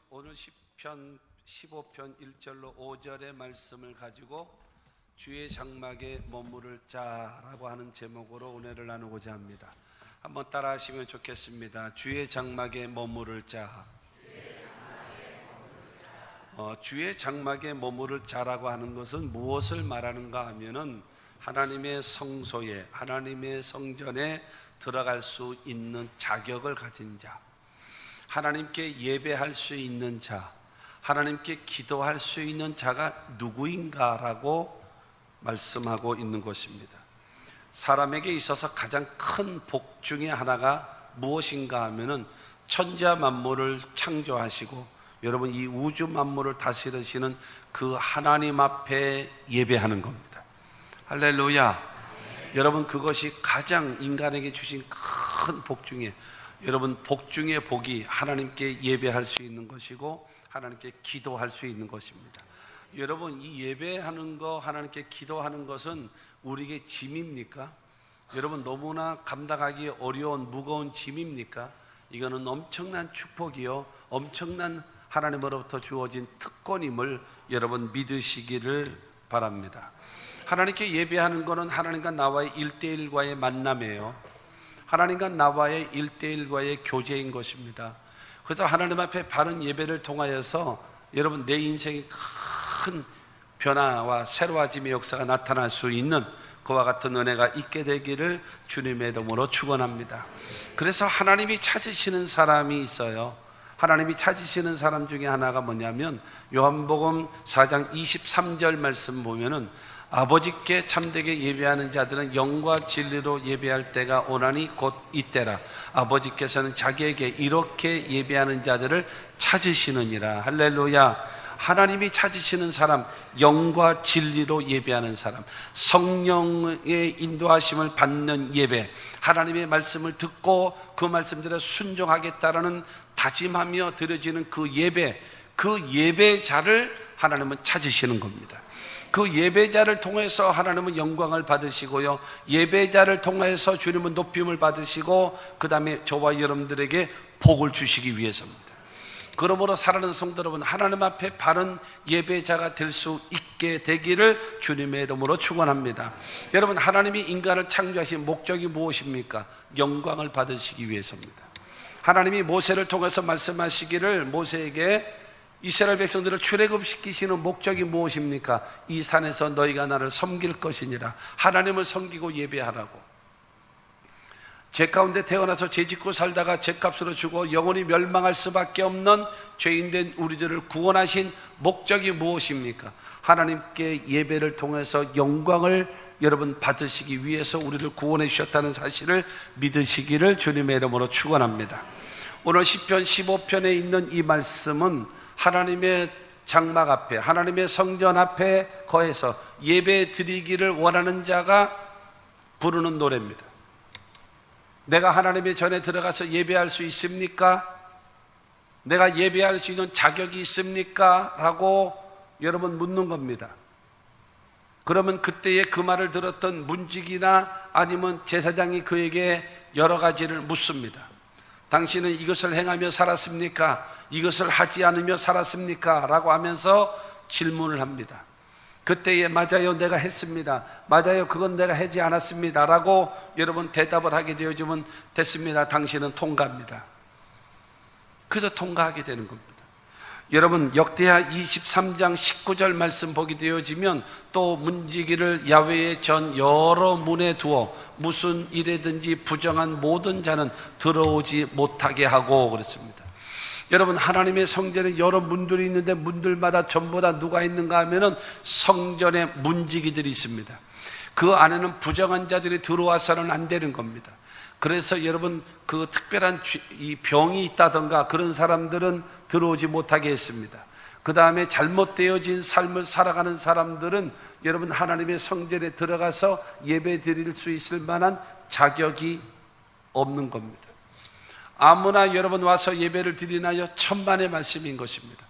오늘 시편 15편 1절로 5절의 말씀을 가지고 주의 장막에 머무를 자라고 하는 제목으로 은혜를 나누고자 합니다. 한번 따라 하시면 좋겠습니다. 주의 장막에 머무를 자. 주의 장막에 머무를 자라고 하는 것은 무엇을 말하는가 하면은 하나님의 성소에, 하나님의 성전에 들어갈 수 있는 자격을 가진 자, 하나님께 예배할 수 있는 자, 하나님께 기도할 수 있는 자가 누구인가라고 말씀하고 있는 것입니다. 사람에게 있어서 가장 큰 복 중에 하나가 무엇인가 하면은 천지와 만물을 창조하시고 여러분 이 우주 만물을 다스리시는 그 하나님 앞에 예배하는 겁니다. 할렐루야. 여러분 그것이 가장 인간에게 주신 큰 복 중에, 여러분 복 중에 복이 하나님께 예배할 수 있는 것이고 하나님께 기도할 수 있는 것입니다. 여러분 이 예배하는 거, 하나님께 기도하는 것은 우리에게 짐입니까? 여러분 너무나 감당하기 어려운 무거운 짐입니까? 이거는 엄청난 축복이요, 엄청난 하나님으로부터 주어진 특권임을 여러분 믿으시기를 바랍니다. 하나님께 예배하는 것은 하나님과 나와의 1대1과의 만남이에요. 하나님과 나와의 1대1과의 교제인 것입니다. 그래서 하나님 앞에 바른 예배를 통하여서 여러분 내 인생에 큰 변화와 새로워짐의 역사가 나타날 수 있는 그와 같은 은혜가 있게 되기를 주님의 이름으로 축원합니다. 그래서 하나님이 찾으시는 사람이 있어요. 하나님이 찾으시는 사람 중에 하나가 뭐냐면 요한복음 4장 23절 말씀 보면은 아버지께 참되게 예배하는 자들은 영과 진리로 예배할 때가 오나니 곧 이때라. 아버지께서는 자기에게 이렇게 예배하는 자들을 찾으시느니라. 할렐루야. 하나님이 찾으시는 사람, 영과 진리로 예배하는 사람, 성령의 인도하심을 받는 예배, 하나님의 말씀을 듣고 그 말씀대로 순종하겠다라는 다짐하며 드려지는 그 예배, 그 예배자를 하나님은 찾으시는 겁니다. 그 예배자를 통해서 하나님은 영광을 받으시고요, 예배자를 통해서 주님은 높임을 받으시고 그 다음에 저와 여러분들에게 복을 주시기 위해서입니다. 그러므로 사랑하는 성도 여러분, 하나님 앞에 바른 예배자가 될 수 있게 되기를 주님의 이름으로 축원합니다. 여러분 하나님이 인간을 창조하신 목적이 무엇입니까? 영광을 받으시기 위해서입니다. 하나님이 모세를 통해서 말씀하시기를 모세에게 이스라엘 백성들을 출애굽시키시는 목적이 무엇입니까? 이 산에서 너희가 나를 섬길 것이니라. 하나님을 섬기고 예배하라고. 죄 가운데 태어나서 죄 짓고 살다가 죄값으로 죽어 영원히 멸망할 수밖에 없는 죄인된 우리들을 구원하신 목적이 무엇입니까? 하나님께 예배를 통해서 영광을 여러분 받으시기 위해서 우리를 구원해 주셨다는 사실을 믿으시기를 주님의 이름으로 축원합니다. 오늘 시편 15편에 있는 이 말씀은 하나님의 장막 앞에, 하나님의 성전 앞에 거해서 예배 드리기를 원하는 자가 부르는 노래입니다. 내가 하나님의 전에 들어가서 예배할 수 있습니까? 내가 예배할 수 있는 자격이 있습니까? 라고 여러분 묻는 겁니다. 그러면 그때에 그 말을 들었던 문지기나 아니면 제사장이 그에게 여러 가지를 묻습니다. 당신은 이것을 행하며 살았습니까? 이것을 하지 않으며 살았습니까? 라고 하면서 질문을 합니다. 그때에 맞아요, 내가 했습니다. 맞아요, 그건 내가 하지 않았습니다. 라고 여러분 대답을 하게 되어지면 됐습니다. 당신은 통과합니다. 그래서 통과하게 되는 겁니다. 여러분 역대하 23장 19절 말씀 보게 되어지면 또 문지기를 야훼의 전 여러 문에 두어 무슨 일에든지 부정한 모든 자는 들어오지 못하게 하고 그랬습니다. 여러분 하나님의 성전에 여러 문들이 있는데 문들마다 전부 다 누가 있는가 하면은 성전에 문지기들이 있습니다. 그 안에는 부정한 자들이 들어와서는 안 되는 겁니다. 그래서 여러분 그 특별한 이 병이 있다던가 그런 사람들은 들어오지 못하게 했습니다. 그 다음에 잘못되어진 삶을 살아가는 사람들은 여러분 하나님의 성전에 들어가서 예배 드릴 수 있을 만한 자격이 없는 겁니다. 아무나 여러분 와서 예배를 드리나요? 천만의 말씀인 것입니다.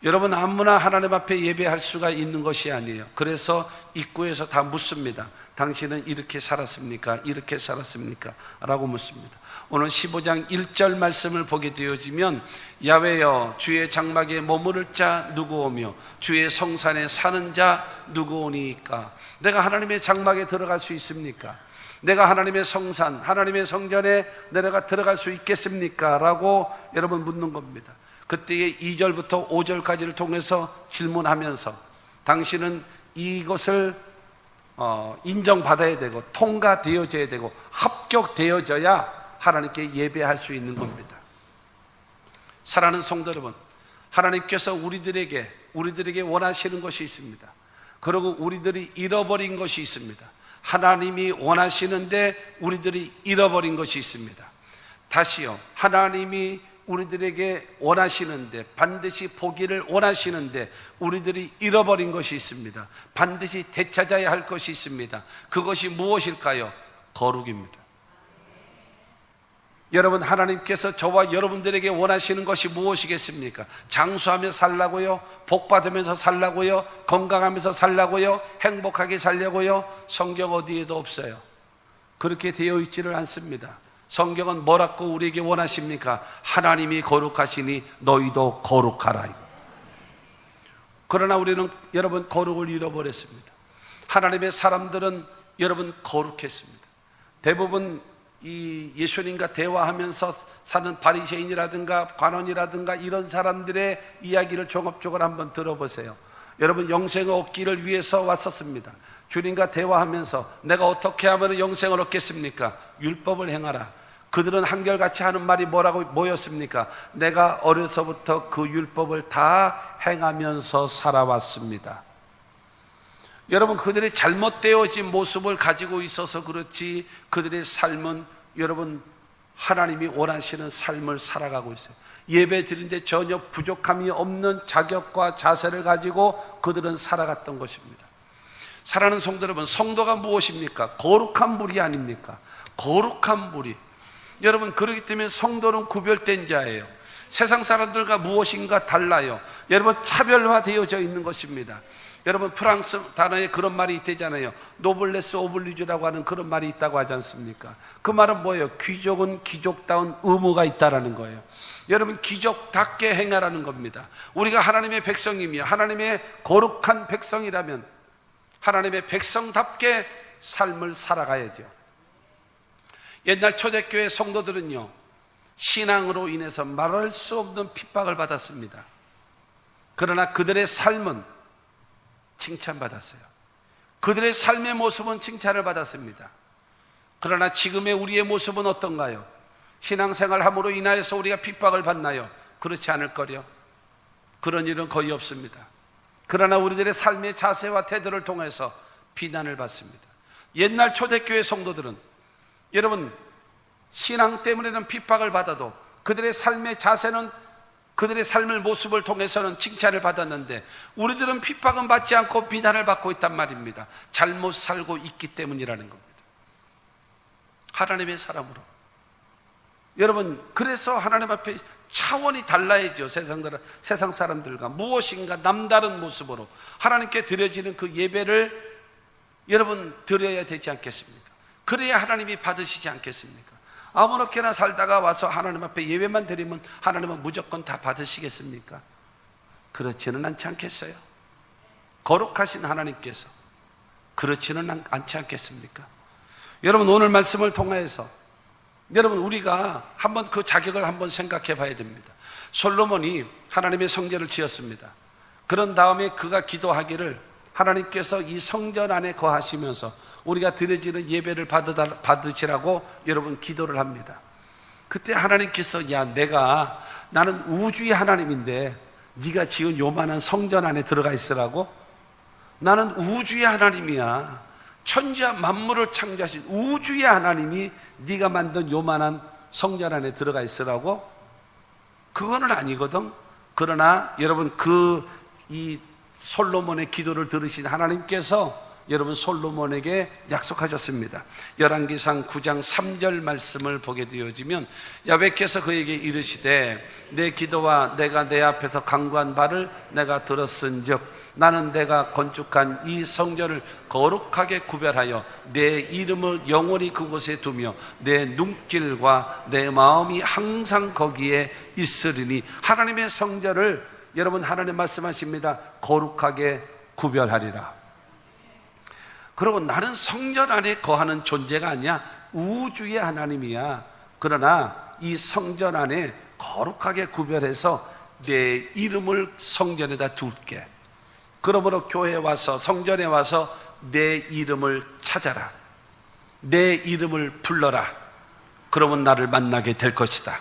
여러분 아무나 하나님 앞에 예배할 수가 있는 것이 아니에요. 그래서 입구에서 다 묻습니다. 당신은 이렇게 살았습니까? 이렇게 살았습니까? 라고 묻습니다. 오늘 15장 1절 말씀을 보게 되어지면 야훼여 주의 장막에 머무를 자 누구 오며 주의 성산에 사는 자 누구 오니까. 내가 하나님의 장막에 들어갈 수 있습니까? 내가 하나님의 성산, 하나님의 성전에 내가 들어갈 수 있겠습니까? 라고 여러분 묻는 겁니다. 그때의 2절부터 5절까지를 통해서 질문하면서 당신은 이것을 인정받아야 되고 통과되어져야 되고 합격되어져야 하나님께 예배할 수 있는 겁니다. 사랑하는 성도 여러분, 하나님께서 우리들에게 원하시는 것이 있습니다. 그리고 우리들이 잃어버린 것이 있습니다. 하나님이 원하시는데 우리들이 잃어버린 것이 있습니다. 다시요, 하나님이 우리들에게 원하시는데, 반드시 보기를 원하시는데 우리들이 잃어버린 것이 있습니다. 반드시 되찾아야 할 것이 있습니다. 그것이 무엇일까요? 거룩입니다. 여러분, 하나님께서 저와 여러분들에게 원하시는 것이 무엇이겠습니까? 장수하며 살라고요? 복받으면서 살라고요? 건강하면서 살라고요? 행복하게 살려고요? 성경 어디에도 없어요. 그렇게 되어 있지를 않습니다. 성경은 뭐라고 우리에게 원하십니까? 하나님이 거룩하시니 너희도 거룩하라. 그러나 우리는 여러분 거룩을 잃어버렸습니다. 하나님의 사람들은 여러분 거룩했습니다. 대부분 이 예수님과 대화하면서 사는 바리새인이라든가 관원이라든가 이런 사람들의 이야기를 종합적으로 한번 들어보세요. 여러분, 영생을 얻기를 위해서 왔었습니다. 주님과 대화하면서 내가 어떻게 하면 영생을 얻겠습니까? 율법을 행하라. 그들은 한결같이 하는 말이 뭐였습니까? 내가 어려서부터 그 율법을 다 행하면서 살아왔습니다. 여러분, 그들의 잘못되어진 모습을 가지고 있어서 그렇지 그들의 삶은 여러분 하나님이 원하시는 삶을 살아가고 있어요. 예배 드리는데 전혀 부족함이 없는 자격과 자세를 가지고 그들은 살아갔던 것입니다. 사랑하는 성도 여러분, 성도가 무엇입니까? 거룩한 무리 아닙니까? 거룩한 무리. 여러분, 그렇기 때문에 성도는 구별된 자예요. 세상 사람들과 무엇인가 달라요. 여러분, 차별화되어져 있는 것입니다. 여러분, 프랑스 단어에 그런 말이 있대잖아요. 노블레스 오블리주라고 하는 그런 말이 있다고 하지 않습니까? 그 말은 뭐예요? 귀족은 귀족다운 의무가 있다라는 거예요. 여러분, 귀족답게 행하라는 겁니다. 우리가 하나님의 백성이며 하나님의 거룩한 백성이라면 하나님의 백성답게 삶을 살아가야죠. 옛날 초대교회 성도들은요, 신앙으로 인해서 말할 수 없는 핍박을 받았습니다. 그러나 그들의 삶은 칭찬받았어요. 그들의 삶의 모습은 칭찬을 받았습니다. 그러나 지금의 우리의 모습은 어떤가요? 신앙생활 함으로 인하여서 우리가 핍박을 받나요? 그렇지 않을 거요. 그런 일은 거의 없습니다. 그러나 우리들의 삶의 자세와 태도를 통해서 비난을 받습니다. 옛날 초대교회 성도들은 여러분, 신앙 때문에는 핍박을 받아도 그들의 삶의 자세는, 그들의 삶의 모습을 통해서는 칭찬을 받았는데 우리들은 핍박은 받지 않고 비난을 받고 있단 말입니다. 잘못 살고 있기 때문이라는 겁니다. 하나님의 사람으로. 여러분, 그래서 하나님 앞에 차원이 달라야죠. 세상 사람들과 무엇인가 남다른 모습으로 하나님께 드려지는 그 예배를 여러분 드려야 되지 않겠습니까? 그래야 하나님이 받으시지 않겠습니까? 아무렇게나 살다가 와서 하나님 앞에 예배만 드리면 하나님은 무조건 다 받으시겠습니까? 그렇지는 않지 않겠어요? 거룩하신 하나님께서 그렇지는 않지 않겠습니까? 여러분, 오늘 말씀을 통해서 여러분, 우리가 한번 그 자격을 한번 생각해 봐야 됩니다. 솔로몬이 하나님의 성전을 지었습니다. 그런 다음에 그가 기도하기를 하나님께서 이 성전 안에 거하시면서 우리가 드려지는 예배를 받으시라고 여러분 기도를 합니다. 그때 하나님께서 나는 우주의 하나님인데 네가 지은 요만한 성전 안에 들어가 있으라고? 나는 우주의 하나님이야. 천지와 만물을 창조하신 우주의 하나님이 네가 만든 요만한 성전 안에 들어가 있으라고? 그거는 아니거든. 그러나 여러분, 이 솔로몬의 기도를 들으신 하나님께서 여러분 솔로몬에게 약속하셨습니다. 열왕기상 9장 3절 말씀을 보게 되어지면 야훼께서 그에게 이르시되 내 기도와 내가 내 앞에서 간구한 바를 내가 들었은즉 나는 내가 건축한 이 성전을 거룩하게 구별하여 내 이름을 영원히 그곳에 두며 내 눈길과 내 마음이 항상 거기에 있으리니. 하나님의 성전을 여러분 하나님 말씀하십니다. 거룩하게 구별하리라. 그리고 나는 성전 안에 거하는 존재가 아니야. 우주의 하나님이야. 그러나 이 성전 안에 거룩하게 구별해서 내 이름을 성전에다 둘게. 그러므로 교회에 와서 성전에 와서 내 이름을 찾아라. 내 이름을 불러라. 그러면 나를 만나게 될 것이다.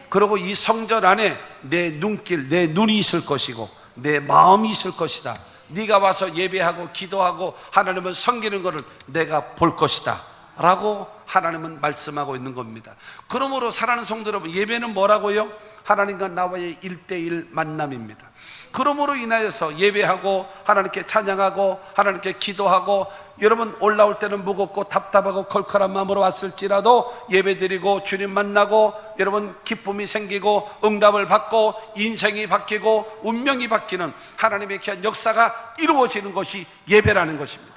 그리고 이 성전 안에 내 눈길, 내 눈이 있을 것이고 내 마음이 있을 것이다. 네가 와서 예배하고 기도하고 하나님을 섬기는 것을 내가 볼 것이다 라고 하나님은 말씀하고 있는 겁니다. 그러므로 사랑하는 성도 여러분, 예배는 뭐라고요? 하나님과 나와의 1:1 만남입니다. 그러므로 인하여서 예배하고 하나님께 찬양하고 하나님께 기도하고, 여러분 올라올 때는 무겁고 답답하고 컬컬한 마음으로 왔을지라도 예배드리고 주님 만나고 여러분 기쁨이 생기고 응답을 받고 인생이 바뀌고 운명이 바뀌는 하나님의 귀한 역사가 이루어지는 것이 예배라는 것입니다.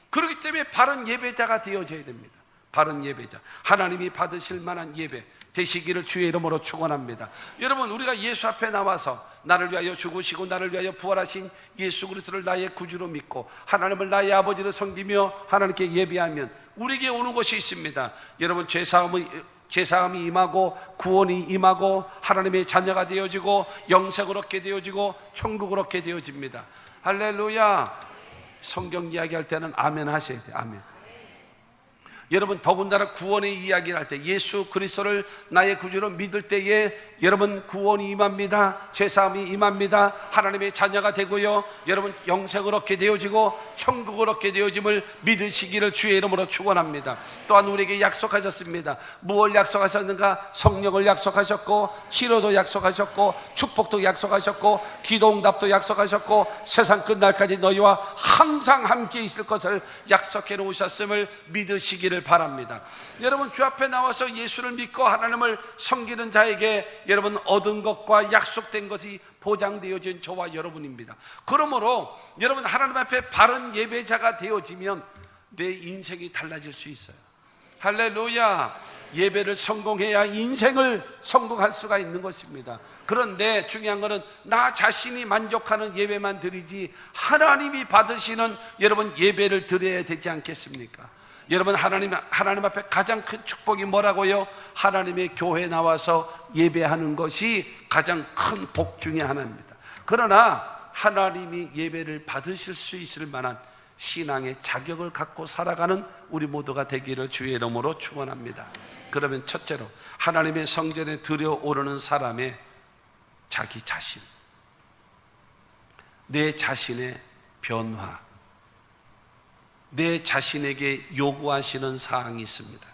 그렇기 때문에 바른 예배자가 되어져야 됩니다. 바른 예배자, 하나님이 받으실 만한 예배 되시기를 주의 이름으로 축원합니다. 여러분, 우리가 예수 앞에 나와서 나를 위하여 죽으시고 나를 위하여 부활하신 예수 그리스도를 나의 구주로 믿고 하나님을 나의 아버지로 섬기며 하나님께 예배하면 우리에게 오는 것이 있습니다. 여러분, 죄사함이 임하고 구원이 임하고 하나님의 자녀가 되어지고 영생을 얻게 되어지고 천국을 얻게 되어집니다. 할렐루야. 성경 이야기할 때는 아멘 하셔야 돼요. 아멘. 여러분, 더군다나 구원의 이야기를 할 때 예수 그리스도를 나의 구주로 믿을 때에 여러분 구원이 임합니다. 죄사함이 임합니다. 하나님의 자녀가 되고요, 여러분 영생을 얻게 되어지고 천국을 얻게 되어짐을 믿으시기를 주의 이름으로 축원합니다. 또한 우리에게 약속하셨습니다. 무엇을 약속하셨는가? 성령을 약속하셨고 치료도 약속하셨고 축복도 약속하셨고 기도응답도 약속하셨고 세상 끝날까지 너희와 항상 함께 있을 것을 약속해 놓으셨음을 믿으시기를 바랍니다. 여러분, 주 앞에 나와서 예수를 믿고 하나님을 섬기는 자에게 여러분 얻은 것과 약속된 것이 보장되어진 저와 여러분입니다. 그러므로 여러분 하나님 앞에 바른 예배자가 되어지면 내 인생이 달라질 수 있어요. 할렐루야. 예배를 성공해야 인생을 성공할 수가 있는 것입니다. 그런데 중요한 것은 나 자신이 만족하는 예배만 드리지 하나님이 받으시는 여러분 예배를 드려야 되지 않겠습니까? 여러분, 하나님 앞에 가장 큰 축복이 뭐라고요? 하나님의 교회에 나와서 예배하는 것이 가장 큰 복 중에 하나입니다. 그러나 하나님이 예배를 받으실 수 있을 만한 신앙의 자격을 갖고 살아가는 우리 모두가 되기를 주의 이름으로 축원합니다. 그러면 첫째로 하나님의 성전에 들여오르는 사람의 자기 자신, 내 자신의 변화, 내 자신에게 요구하시는 사항이 있습니다.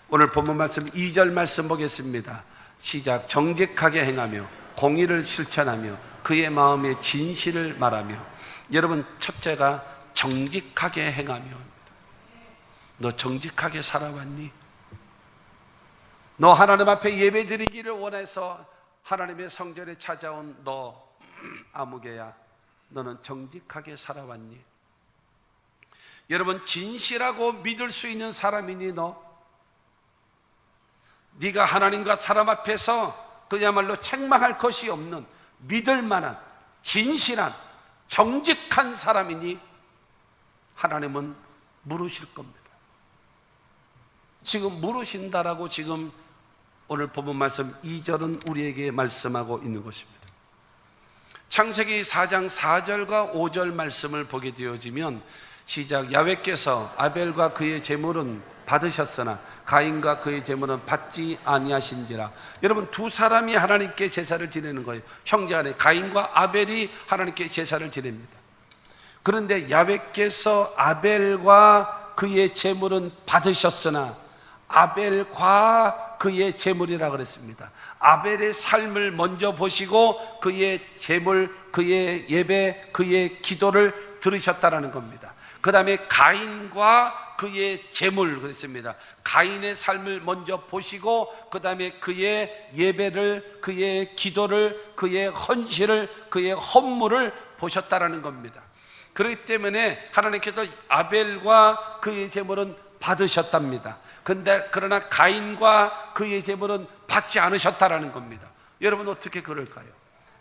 오늘 본문 말씀 2절 말씀 보겠습니다. 시작. 정직하게 행하며 공의를 실천하며 그의 마음의 진실을 말하며. 여러분, 첫째가 정직하게 행하며. 너 정직하게 살아왔니? 너 하나님 앞에 예배 드리기를 원해서 하나님의 성전에 찾아온 너 아무개야, 너는 정직하게 살아왔니? 여러분, 진실하고 믿을 수 있는 사람이니 너? 네가 하나님과 사람 앞에서 그야말로 책망할 것이 없는 믿을 만한 진실한 정직한 사람이니? 하나님은 물으실 겁니다. 지금 물으신다라고 지금 오늘 본문 말씀 2절은 우리에게 말씀하고 있는 것입니다. 창세기 4장 4절과 5절 말씀을 보게 되어지면 시작. 야훼께서 아벨과 그의 제물은 받으셨으나 가인과 그의 제물은 받지 아니하신지라. 여러분, 두 사람이 하나님께 제사를 지내는 거예요. 형제 안에 가인과 아벨이 하나님께 제사를 지냅니다. 그런데 야훼께서 아벨과 그의 제물은 받으셨으나 아벨과 그의 제물이라 그랬습니다. 아벨의 삶을 먼저 보시고 그의 제물, 그의 예배, 그의 기도를 들으셨다라는 겁니다. 그 다음에 가인과 그의 재물 그랬습니다. 가인의 삶을 먼저 보시고 그 다음에 그의 예배를, 그의 기도를, 그의 헌신을, 그의 헌물을 보셨다라는 겁니다. 그렇기 때문에 하나님께서 아벨과 그의 재물은 받으셨답니다. 그러나 가인과 그의 재물은 받지 않으셨다라는 겁니다. 여러분 어떻게 그럴까요?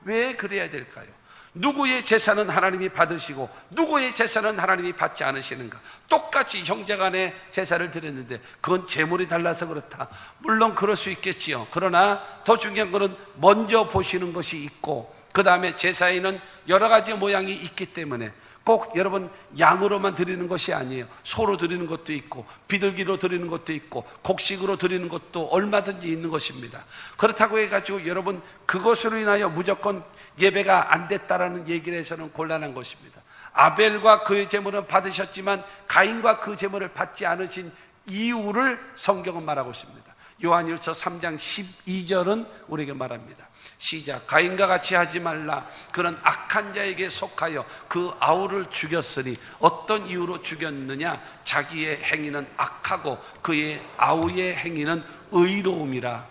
왜 그래야 될까요? 누구의 제사는 하나님이 받으시고 누구의 제사는 하나님이 받지 않으시는가? 똑같이 형제간의 제사를 드렸는데 그건 재물이 달라서 그렇다. 물론 그럴 수 있겠지요. 그러나 더 중요한 것은 먼저 보시는 것이 있고 그 다음에 제사에는 여러 가지 모양이 있기 때문에 꼭 여러분 양으로만 드리는 것이 아니에요. 소로 드리는 것도 있고 비둘기로 드리는 것도 있고 곡식으로 드리는 것도 얼마든지 있는 것입니다. 그렇다고 해가지고 여러분 그것으로 인하여 무조건 예배가 안 됐다라는 얘기를 해서는 곤란한 것입니다. 아벨과 그의 제물은 받으셨지만 가인과 그 제물을 받지 않으신 이유를 성경은 말하고 있습니다. 요한일서 3장 12절은 우리에게 말합니다. 시작. 가인과 같이 하지 말라. 그는 악한 자에게 속하여 그 아우를 죽였으니 어떤 이유로 죽였느냐? 자기의 행위는 악하고 그의 아우의 행위는 의로움이라.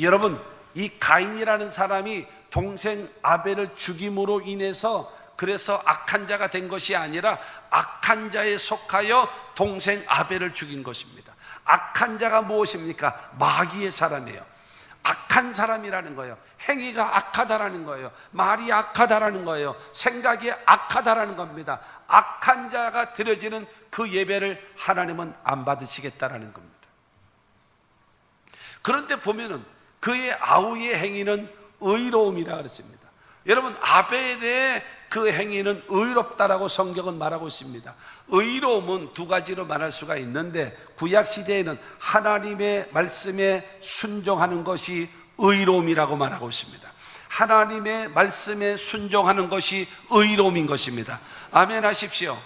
여러분, 이 가인이라는 사람이 동생 아벨을 죽임으로 인해서 그래서 악한 자가 된 것이 아니라 악한 자에 속하여 동생 아벨을 죽인 것입니다. 악한 자가 무엇입니까? 마귀의 사람이에요. 악한 사람이라는 거예요. 행위가 악하다라는 거예요. 말이 악하다라는 거예요. 생각이 악하다라는 겁니다. 악한 자가 드려지는 그 예배를 하나님은 안 받으시겠다라는 겁니다. 그런데 보면은 그의 아우의 행위는 의로움이라 그랬습니다. 여러분 아벨의 그 행위는 의롭다라고 성경은 말하고 있습니다. 의로움은 두 가지로 말할 수가 있는데 구약시대에는 하나님의 말씀에 순종하는 것이 의로움이라고 말하고 있습니다. 하나님의 말씀에 순종하는 것이 의로움인 것입니다. 아멘 하십시오.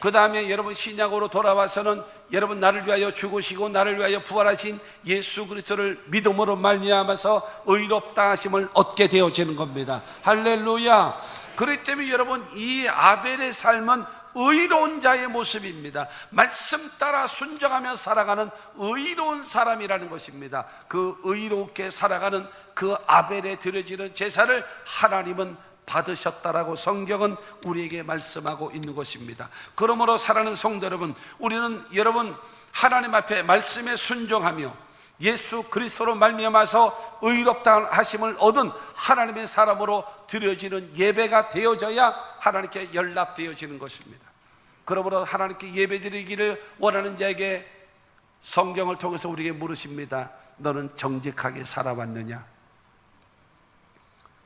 그 다음에 여러분 신약으로 돌아와서는 여러분 나를 위하여 죽으시고 나를 위하여 부활하신 예수 그리스도를 믿음으로 말미암아서 의롭다 하심을 얻게 되어지는 겁니다. 할렐루야. 그렇기 때문에 여러분 이 아벨의 삶은 의로운 자의 모습입니다. 말씀 따라 순종하며 살아가는 의로운 사람이라는 것입니다. 그 의롭게 살아가는 그 아벨에 드려지는 제사를 하나님은 받으셨다라고 성경은 우리에게 말씀하고 있는 것입니다. 그러므로 사랑하는 성도 여러분, 우리는 여러분 하나님 앞에 말씀에 순종하며 예수 그리스도로 말미암아서 의롭다 하심을 얻은 하나님의 사람으로 드려지는 예배가 되어져야 하나님께 연락되어지는 것입니다. 그러므로 하나님께 예배드리기를 원하는 자에게 성경을 통해서 우리에게 물으십니다. 너는 정직하게 살아왔느냐?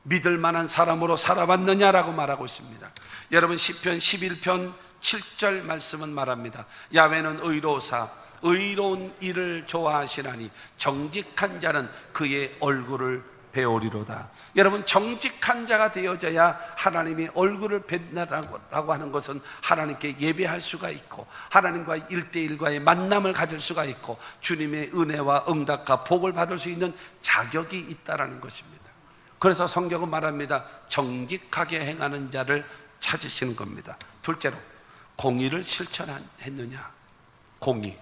믿을 만한 사람으로 살아왔느냐라고 말하고 있습니다. 여러분 시편 11편 7절 말씀은 말합니다. 야훼는 의로우사 의로운 일을 좋아하시나니 정직한 자는 그의 얼굴을 배우리로다. 여러분 정직한 자가 되어져야 하나님의 얼굴을 뵙는다라고 하는 것은 하나님께 예배할 수가 있고 하나님과 1대1과의 만남을 가질 수가 있고 주님의 은혜와 응답과 복을 받을 수 있는 자격이 있다라는 것입니다. 그래서 성경은 말합니다. 정직하게 행하는 자를 찾으시는 겁니다. 둘째로 공의를 실천했느냐? 공의.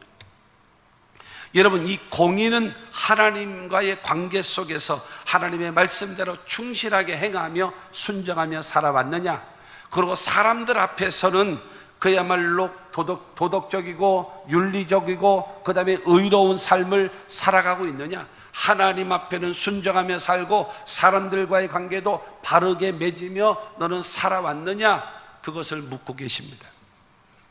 여러분 이 공의는 하나님과의 관계 속에서 하나님의 말씀대로 충실하게 행하며 순종하며 살아왔느냐? 그리고 사람들 앞에서는 그야말로 도덕적이고 윤리적이고 그 다음에 의로운 삶을 살아가고 있느냐? 하나님 앞에는 순종하며 살고 사람들과의 관계도 바르게 맺으며 너는 살아왔느냐? 그것을 묻고 계십니다.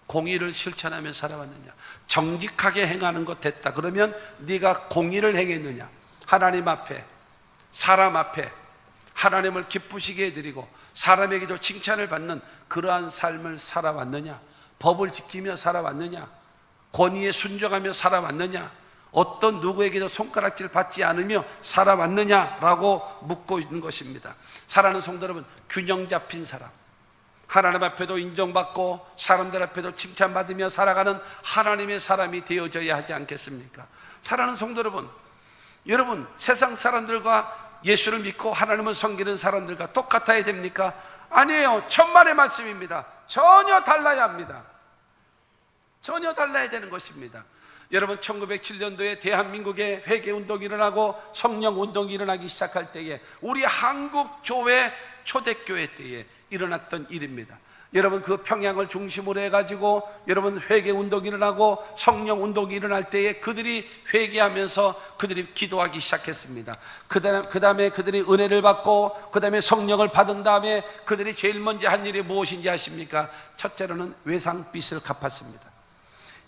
공의를 실천하며 살아왔느냐? 정직하게 행하는 것 됐다. 그러면 네가 공의를 행했느냐? 하나님 앞에, 사람 앞에 하나님을 기쁘시게 해드리고 사람에게도 칭찬을 받는 그러한 삶을 살아왔느냐? 법을 지키며 살아왔느냐? 권위에 순종하며 살아왔느냐? 어떤 누구에게도 손가락질 받지 않으며 살아왔느냐라고 묻고 있는 것입니다. 사랑하는 성도 여러분, 균형 잡힌 사람, 하나님 앞에도 인정받고 사람들 앞에도 칭찬받으며 살아가는 하나님의 사람이 되어져야 하지 않겠습니까? 사랑하는 성도 여러분, 세상 사람들과 예수를 믿고 하나님을 섬기는 사람들과 똑같아야 됩니까? 아니에요. 천만의 말씀입니다. 전혀 달라야 합니다. 전혀 달라야 되는 것입니다. 여러분, 1907년도에 대한민국에 회개운동이 일어나고 성령운동이 일어나기 시작할 때에 우리 한국교회 초대교회 때에 일어났던 일입니다. 여러분, 그 평양을 중심으로 해가지고 여러분 회개운동이 일어나고 성령운동이 일어날 때에 그들이 회개하면서 그들이 기도하기 시작했습니다. 그 다음에 그들이 은혜를 받고 그 다음에 성령을 받은 다음에 그들이 제일 먼저 한 일이 무엇인지 아십니까? 첫째로는 외상빚을 갚았습니다.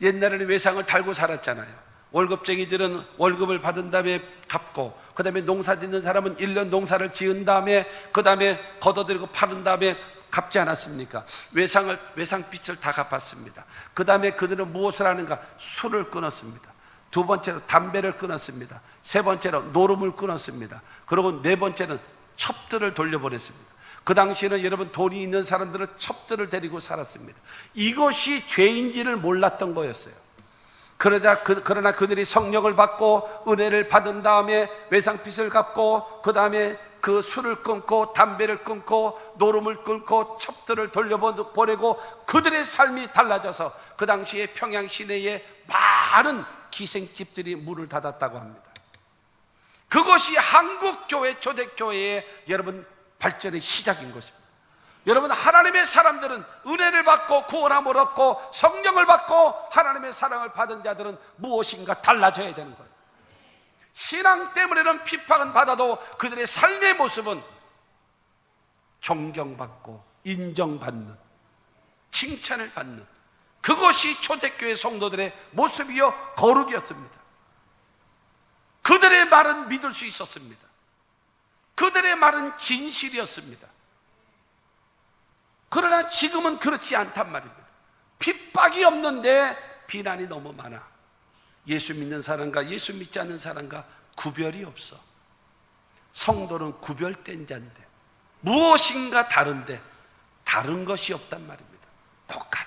옛날에는 외상을 달고 살았잖아요. 월급쟁이들은 월급을 받은 다음에 갚고, 그 다음에 농사 짓는 사람은 1년 농사를 지은 다음에 그 다음에 걷어들이고 파는 다음에 갚지 않았습니까? 외상빚을 다 갚았습니다. 그 다음에 그들은 무엇을 하는가? 술을 끊었습니다. 두 번째로 담배를 끊었습니다. 세 번째로 노름을 끊었습니다. 그리고 네 번째는 첩들을 돌려보냈습니다. 그 당시에는 여러분 돈이 있는 사람들은 첩들을 데리고 살았습니다. 이것이 죄인지를 몰랐던 거였어요. 그러나 그들이 성령을 받고 은혜를 받은 다음에 외상빚을 갚고 그 다음에 그 술을 끊고 담배를 끊고 노름을 끊고 첩들을 돌려보내고 그들의 삶이 달라져서 그 당시에 평양 시내에 많은 기생집들이 문을 닫았다고 합니다. 그것이 한국교회 초대교회의 여러분 발전의 시작인 것입니다. 여러분, 하나님의 사람들은 은혜를 받고 구원함을 얻고 성령을 받고 하나님의 사랑을 받은 자들은 무엇인가 달라져야 되는 거예요. 신앙 때문에는 비판은 받아도 그들의 삶의 모습은 존경받고 인정받는, 칭찬을 받는, 그것이 초대교회 성도들의 모습이요 거룩이었습니다. 그들의 말은 믿을 수 있었습니다. 그들의 말은 진실이었습니다. 그러나 지금은 그렇지 않단 말입니다. 핍박이 없는데 비난이 너무 많아. 예수 믿는 사람과 예수 믿지 않는 사람과 구별이 없어. 성도는 구별된 자인데 무엇인가 다른데 다른 것이 없단 말입니다. 똑같아.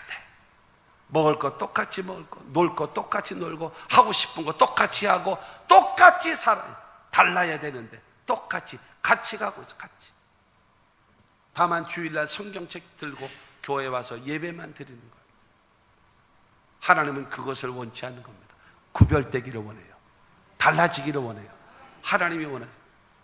먹을 거 똑같이 먹고 놀 거 똑같이 놀고 하고 싶은 거 똑같이 하고 똑같이 살아요. 달라야 되는데 똑같이 같이 가고 있어. 같이. 다만 주일날 성경책 들고 교회 와서 예배만 드리는 거예요. 하나님은 그것을 원치 않는 겁니다. 구별되기를 원해요. 달라지기를 원해요. 하나님이 원해요.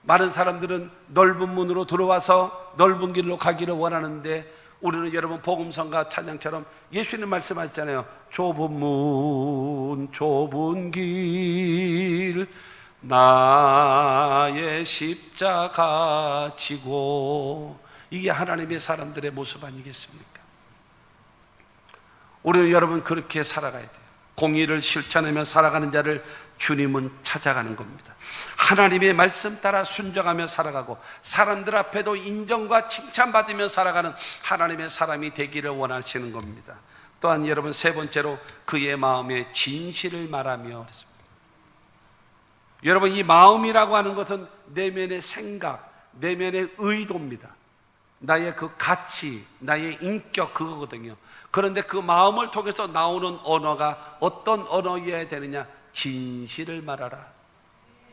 많은 사람들은 넓은 문으로 들어와서 넓은 길로 가기를 원하는데 우리는 여러분 복음성가 찬양처럼 예수님 말씀하셨잖아요. 좁은 문 좁은 길 나의 십자가 지고, 이게 하나님의 사람들의 모습 아니겠습니까? 우리는 여러분 그렇게 살아가야 돼요. 공의를 실천하며 살아가는 자를 주님은 찾아가는 겁니다. 하나님의 말씀 따라 순종하며 살아가고 사람들 앞에도 인정과 칭찬받으며 살아가는 하나님의 사람이 되기를 원하시는 겁니다. 또한 여러분 세 번째로 그의 마음에 진실을 말하며 그랬습니다. 여러분, 이 마음이라고 하는 것은 내면의 생각, 내면의 의도입니다. 나의 그 가치, 나의 인격, 그거거든요. 그런데 그 마음을 통해서 나오는 언어가 어떤 언어여야 되느냐? 진실을 말하라.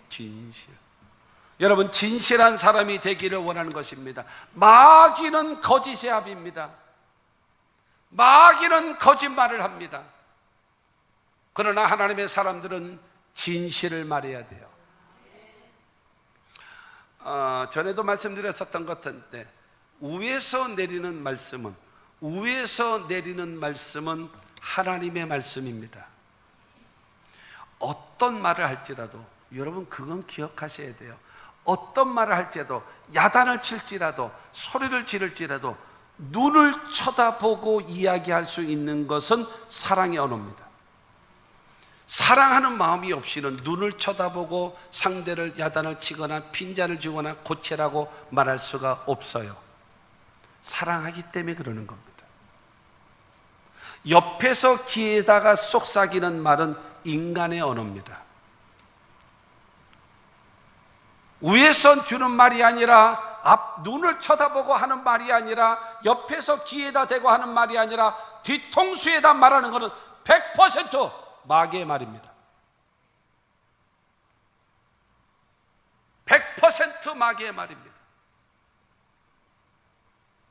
진실. 여러분, 진실한 사람이 되기를 원하는 것입니다. 마귀는 거짓의 합입니다. 마귀는 거짓말을 합니다. 그러나 하나님의 사람들은 진실을 말해야 돼요. 전에도 말씀드렸었던 것 같은데 위에서 내리는 말씀은 하나님의 말씀입니다. 어떤 말을 할지라도 여러분 그건 기억하셔야 돼요. 어떤 말을 할지라도 야단을 칠지라도 소리를 지를지라도 눈을 쳐다보고 이야기할 수 있는 것은 사랑의 언어입니다. 사랑하는 마음이 없이는 눈을 쳐다보고 상대를 야단을 치거나 핀잔을 주거나 고치라고 말할 수가 없어요. 사랑하기 때문에 그러는 겁니다. 옆에서 귀에다가 속삭이는 말은 인간의 언어입니다. 위에서 주는 말이 아니라 눈을 쳐다보고 하는 말이 아니라 옆에서 귀에다 대고 하는 말이 아니라 뒤통수에다 말하는 것은 100% 마귀의 말입니다. 100% 마귀의 말입니다.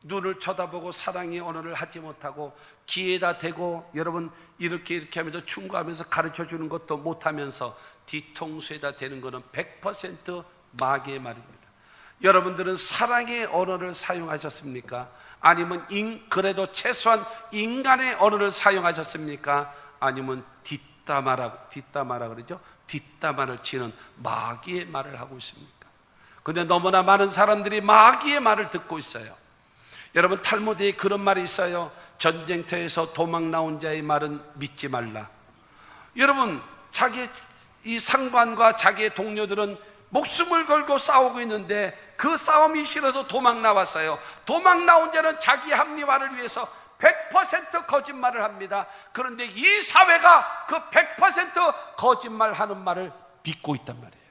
눈을 쳐다보고 사랑의 언어를 하지 못하고 귀에다 대고 여러분 이렇게 하면서 충고하면서 가르쳐주는 것도 못하면서 뒤통수에다 대는 것은 100% 마귀의 말입니다. 여러분들은 사랑의 언어를 사용하셨습니까? 아니면 그래도 최소한 인간의 언어를 사용하셨습니까? 아니면 뒷담화라 그러죠? 뒷담화를 치는 마귀의 말을 하고 있습니까? 근데 너무나 많은 사람들이 마귀의 말을 듣고 있어요. 여러분 탈무드에 그런 말이 있어요. 전쟁터에서 도망 나온 자의 말은 믿지 말라. 여러분 자기 이 상관과 자기의 동료들은 목숨을 걸고 싸우고 있는데 그 싸움이 싫어서 도망 나왔어요. 도망 나온 자는 자기 합리화를 위해서 100% 거짓말을 합니다. 그런데 이 사회가 그 100% 거짓말하는 말을 믿고 있단 말이에요.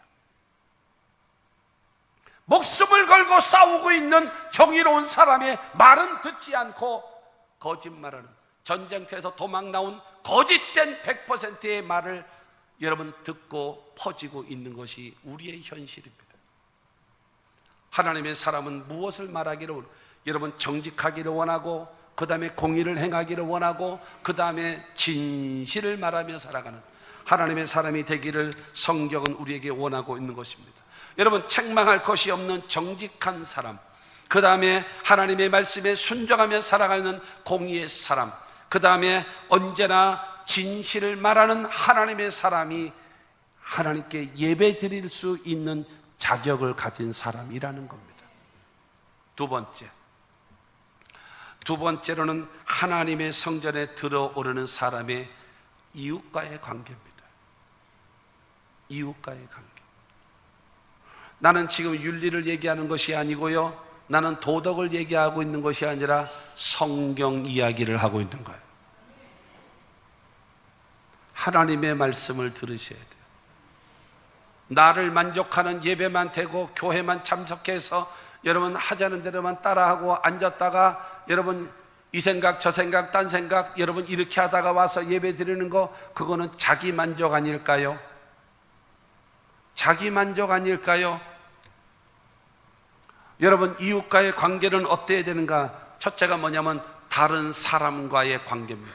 목숨을 걸고 싸우고 있는 정의로운 사람의 말은 듣지 않고 거짓말하는, 전쟁터에서 도망 나온 거짓된 100%의 말을 여러분 듣고 퍼지고 있는 것이 우리의 현실입니다. 하나님의 사람은 무엇을 말하기를, 여러분 정직하기를 원하고, 그 다음에 공의를 행하기를 원하고, 그 다음에 진실을 말하며 살아가는 하나님의 사람이 되기를 성경은 우리에게 원하고 있는 것입니다. 여러분 책망할 것이 없는 정직한 사람, 그 다음에 하나님의 말씀에 순종하며 살아가는 공의의 사람, 그 다음에 언제나 진실을 말하는 하나님의 사람이 하나님께 예배 드릴 수 있는 자격을 가진 사람이라는 겁니다. 두 번째로는 하나님의 성전에 들어오르는 사람의 이웃과의 관계입니다. 이웃과의 관계. 나는 지금 윤리를 얘기하는 것이 아니고요, 나는 도덕을 얘기하고 있는 것이 아니라 성경 이야기를 하고 있는 거예요. 하나님의 말씀을 들으셔야 돼요. 나를 만족하는 예배만 되고 교회만 참석해서 여러분 하자는 대로만 따라하고 앉았다가 여러분 이 생각 저 생각 딴 생각 여러분 이렇게 하다가 와서 예배 드리는 거, 그거는 자기 만족 아닐까요? 자기 만족 아닐까요? 여러분 이웃과의 관계는 어때야 되는가? 첫째가 뭐냐면 다른 사람과의 관계입니다.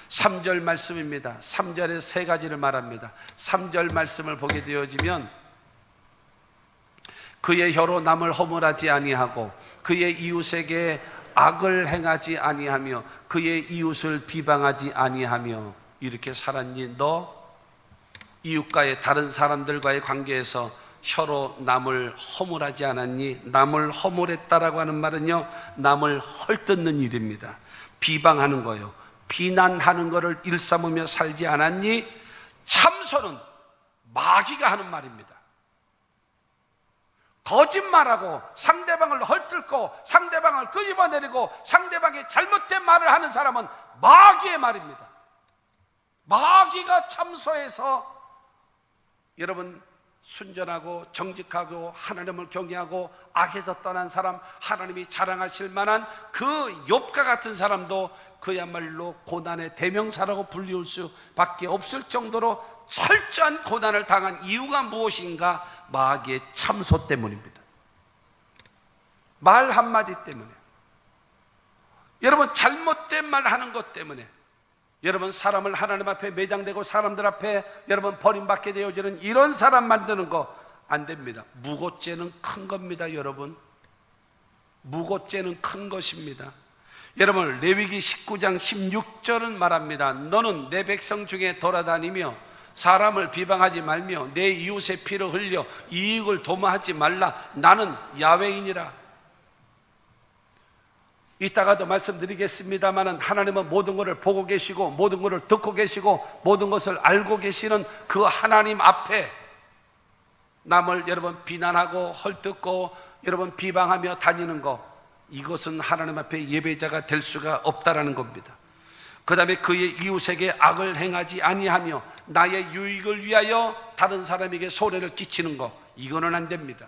3절 말씀입니다. 3절에 세 가지를 말합니다. 3절 말씀을 보게 되어지면 그의 혀로 남을 허물하지 아니하고 그의 이웃에게 악을 행하지 아니하며 그의 이웃을 비방하지 아니하며 이렇게 살았니? 너 이웃과의 다른 사람들과의 관계에서 혀로 남을 허물하지 않았니? 남을 허물했다라고 하는 말은요, 남을 헐뜯는 일입니다. 비방하는 거예요. 비난하는 것을 일삼으며 살지 않았니? 참소는 마귀가 하는 말입니다. 거짓말하고 상대방을 헐뜯고 상대방을 끄집어내리고 상대방의 잘못된 말을 하는 사람은 마귀의 말입니다. 마귀가 참소해서 여러분 순전하고 정직하고 하나님을 경외하고 악에서 떠난 사람, 하나님이 자랑하실 만한 그 욥과 같은 사람도 그야말로 고난의 대명사라고 불리울 수밖에 없을 정도로 철저한 고난을 당한 이유가 무엇인가? 마귀의 참소 때문입니다. 말 한마디 때문에, 여러분 잘못된 말 하는 것 때문에, 여러분 사람을 하나님 앞에 매장되고 사람들 앞에 여러분 버림받게 되어지는 이런 사람 만드는 거 안 됩니다. 무고죄는 큰 겁니다. 여러분 무고죄는 큰 것입니다. 여러분 레위기 19장 16절은 말합니다. 너는 내 백성 중에 돌아다니며 사람을 비방하지 말며 내 이웃의 피를 흘려 이익을 도모하지 말라. 나는 야훼인이라. 이따가도 말씀드리겠습니다마는 하나님은 모든 것을 보고 계시고 모든 것을 듣고 계시고 모든 것을 알고 계시는 그 하나님 앞에 남을 여러분 비난하고 헐뜯고 여러분 비방하며 다니는 것, 이것은 하나님 앞에 예배자가 될 수가 없다라는 겁니다. 그 다음에 그의 이웃에게 악을 행하지 아니하며 나의 유익을 위하여 다른 사람에게 손해를 끼치는 것, 이거는 안 됩니다.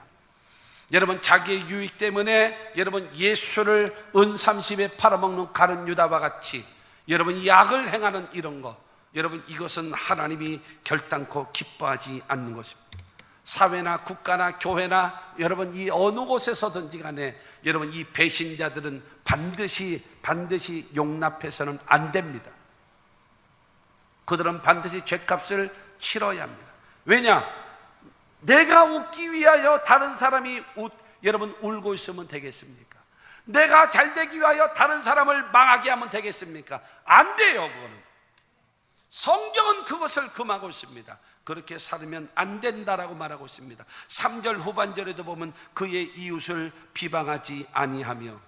여러분 자기의 유익 때문에 여러분 예수를 은 30에 팔아먹는 가룟 유다와 같이 여러분 이 악을 행하는 이런 것, 여러분 이것은 하나님이 결단코 기뻐하지 않는 것입니다. 사회나 국가나 교회나 여러분 이 어느 곳에서든지 간에 여러분 이 배신자들은 반드시 용납해서는 안 됩니다. 그들은 반드시 죗값을 치러야 합니다. 왜냐? 내가 웃기 위하여 다른 사람이 여러분 울고 있으면 되겠습니까? 내가 잘되기 위하여 다른 사람을 망하게 하면 되겠습니까? 안 돼요. 그거는 성경은 그것을 금하고 있습니다. 그렇게 살면 안 된다라고 말하고 있습니다. 3절 후반절에도 보면 그의 이웃을 비방하지 아니하며,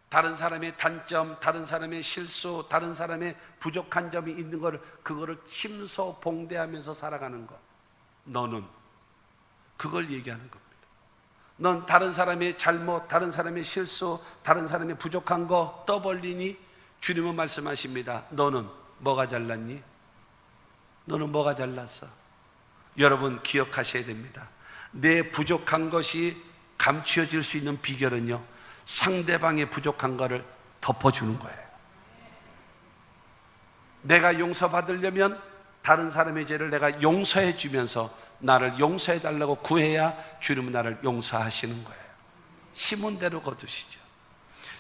다른 사람의 단점, 다른 사람의 실수, 다른 사람의 부족한 점이 있는 걸 그거를 침소봉대하면서 살아가는 것, 너는 그걸 얘기하는 겁니다. 넌 다른 사람의 잘못, 다른 사람의 실수, 다른 사람의 부족한 거 떠벌리니 주님은 말씀하십니다. 너는 뭐가 잘났니? 너는 뭐가 잘났어? 여러분 기억하셔야 됩니다. 내 부족한 것이 감추어질 수 있는 비결은요, 상대방의 부족한 것을 덮어주는 거예요. 내가 용서받으려면 다른 사람의 죄를 내가 용서해 주면서 나를 용서해 달라고 구해야 주님은 나를 용서하시는 거예요. 심은 대로 거두시죠.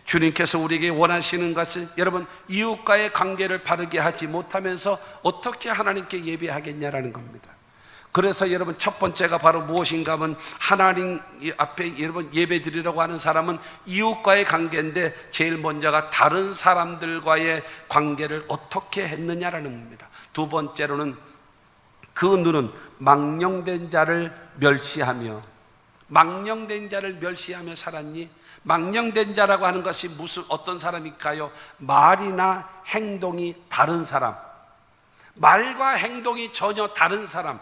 주님께서 우리에게 원하시는 것은 여러분 이웃과의 관계를 바르게 하지 못하면서 어떻게 하나님께 예배하겠냐라는 겁니다. 그래서 여러분 첫 번째가 바로 무엇인가 하면 하나님 앞에 여러분 예배 드리려고 하는 사람은 이웃과의 관계인데 제일 먼저가 다른 사람들과의 관계를 어떻게 했느냐라는 겁니다. 두 번째로는 그 눈은 망령된 자를 멸시하며, 망령된 자를 멸시하며 살았니? 망령된 자라고 하는 것이 무슨 어떤 사람일까요? 말이나 행동이 다른 사람, 말과 행동이 전혀 다른 사람,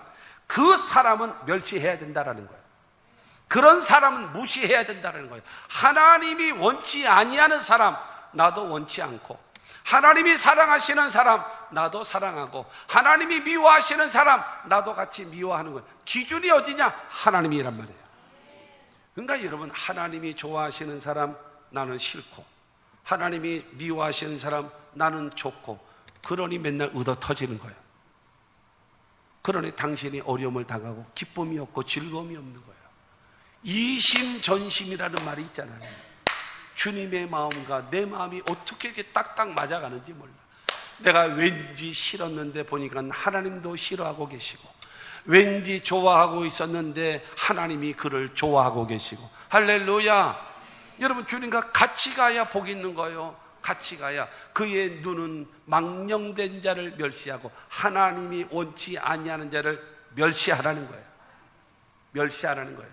그 사람은 멸시해야 된다라는 거예요. 그런 사람은 무시해야 된다는 거예요. 하나님이 원치 아니하는 사람 나도 원치 않고, 하나님이 사랑하시는 사람 나도 사랑하고, 하나님이 미워하시는 사람 나도 같이 미워하는 거예요. 기준이 어디냐? 하나님이란 말이에요. 그러니까 여러분 하나님이 좋아하시는 사람 나는 싫고, 하나님이 미워하시는 사람 나는 좋고, 그러니 맨날 얻어 터지는 거예요. 그러니 당신이 어려움을 당하고 기쁨이 없고 즐거움이 없는 거예요. 이심전심이라는 말이 있잖아요. 주님의 마음과 내 마음이 어떻게 이렇게 딱딱 맞아가는지 몰라. 내가 왠지 싫었는데 보니까 하나님도 싫어하고 계시고, 왠지 좋아하고 있었는데 하나님이 그를 좋아하고 계시고. 할렐루야. 여러분 주님과 같이 가야 복이 있는 거예요. 같이 가야. 그의 눈은 망령된 자를 멸시하고 하나님이 원치 아니하는 자를 멸시하라는 거예요. 멸시하라는 거예요.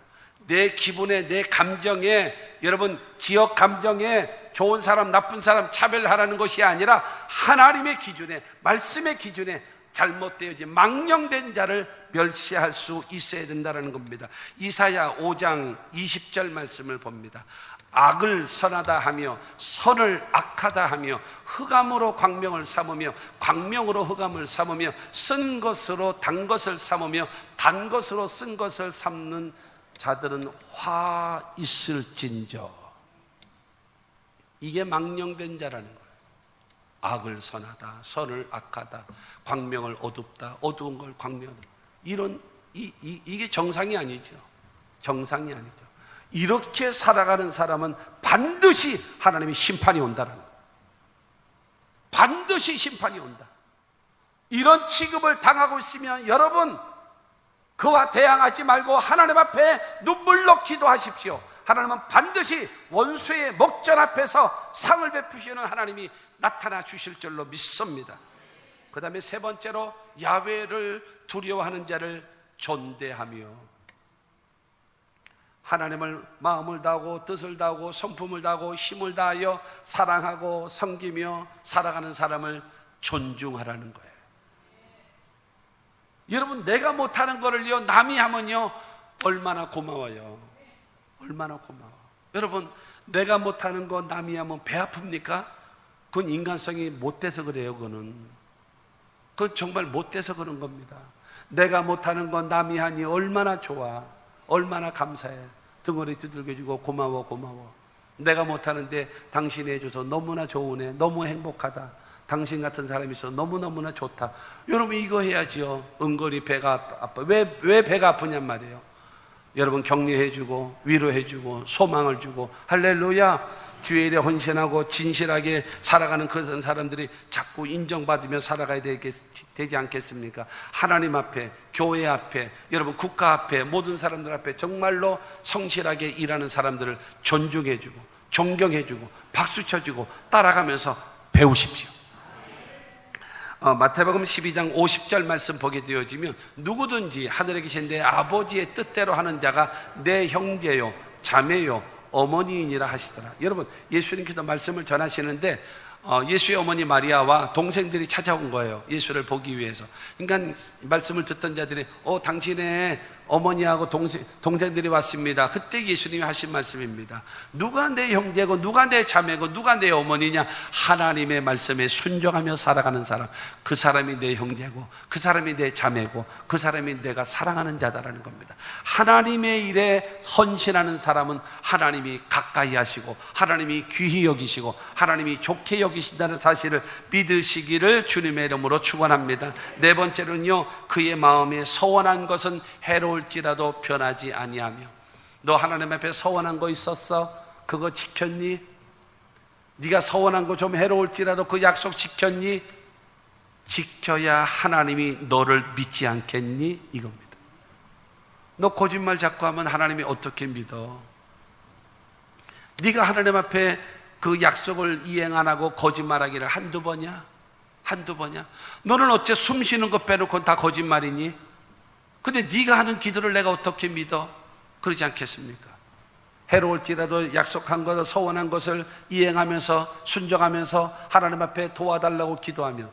내 기분에, 내 감정에, 여러분 지역 감정에 좋은 사람 나쁜 사람 차별하라는 것이 아니라 하나님의 기준에, 말씀의 기준에 잘못되어진 망령된 자를 멸시할 수 있어야 된다는 겁니다. 이사야 5장 20절 말씀을 봅니다. 악을 선하다 하며 선을 악하다 하며 흑암으로 광명을 삼으며 광명으로 흑암을 삼으며 쓴 것으로 단 것을 삼으며 단 것으로 쓴 것을 삼는 자들은 화 있을진저. 이게 망령된 자라는 거예요. 악을 선하다, 선을 악하다, 광명을 어둡다, 어두운 걸 광명하다. 이게 정상이 아니죠. 정상이 아니죠. 이렇게 살아가는 사람은 반드시 하나님의 심판이 온다는 거예요. 반드시 심판이 온다. 이런 취급을 당하고 있으면 여러분 그와 대항하지 말고 하나님 앞에 눈물로 기도하십시오. 하나님은 반드시 원수의 목전 앞에서 상을 베푸시는 하나님이 나타나 주실 줄로 믿습니다. 그 다음에 세 번째로 야훼를 두려워하는 자를 존대하며, 하나님을 마음을 다하고 뜻을 다하고 성품을 다하고 힘을 다하여 사랑하고 섬기며 살아가는 사람을 존중하라는 거예요. 여러분 내가 못하는 거를요 남이 하면요 얼마나 고마워요. 얼마나 고마워. 여러분 내가 못하는 거 남이 하면 배 아픕니까? 그건 인간성이 못돼서 그래요. 그건 정말 못돼서 그런 겁니다. 내가 못하는 건 남이 하니 얼마나 좋아, 얼마나 감사해. 등어리 두들겨주고 고마워 고마워. 내가 못하는데 당신이 해줘서 너무나 좋으네, 너무 행복하다, 당신 같은 사람이 있어 너무너무나 좋다. 여러분 이거 해야지요. 은근히 배가 아파. 왜 배가 아프냔 말이에요. 여러분 격려해주고 위로해주고 소망을 주고 할렐루야, 주의 일에 헌신하고 진실하게 살아가는 그런 사람들이 자꾸 인정받으며 살아가야 되지 않겠습니까? 하나님 앞에, 교회 앞에, 여러분 국가 앞에, 모든 사람들 앞에 정말로 성실하게 일하는 사람들을 존중해주고 존경해주고 박수 쳐주고 따라가면서 배우십시오. 마태복음 12장 50절 말씀 보게 되어지면 누구든지 하늘에 계신 내 아버지의 뜻대로 하는 자가 내 형제요 자매요 어머니이니라 하시더라. 여러분 예수님께서 말씀을 전하시는데 예수의 어머니 마리아와 동생들이 찾아온 거예요. 예수를 보기 위해서. 그러니까 말씀을 듣던 자들이 당신의 어머니하고 동생들이 왔습니다. 그때 예수님이 하신 말씀입니다. 누가 내 형제고 누가 내 자매고 누가 내 어머니냐? 하나님의 말씀에 순종하며 살아가는 사람, 그 사람이 내 형제고 그 사람이 내 자매고 그 사람이 내가 사랑하는 자다라는 겁니다. 하나님의 일에 헌신하는 사람은 하나님이 가까이 하시고 하나님이 귀히 여기시고 하나님이 좋게 여기신다는 사실을 믿으시기를 주님의 이름으로 축원합니다. 네 번째로는요, 그의 마음에 서원한 것은 해로울지라도 변하지 아니하며. 너 하나님 앞에 서원한 거 있었어? 그거 지켰니? 네가 서원한 거 좀 해로울지라도 그 약속 지켰니? 지켜야 하나님이 너를 믿지 않겠니? 이겁니다. 너 거짓말 자꾸 하면 하나님이 어떻게 믿어? 네가 하나님 앞에 그 약속을 이행 안 하고 거짓말하기를 한두 번이야? 한두 번이야? 너는 어째 숨 쉬는 거 빼놓고 다 거짓말이니? 근데 네가 하는 기도를 내가 어떻게 믿어? 그러지 않겠습니까? 해로울지라도 약속한 것을, 서원한 것을 이행하면서 순종하면서 하나님 앞에 도와달라고 기도하며.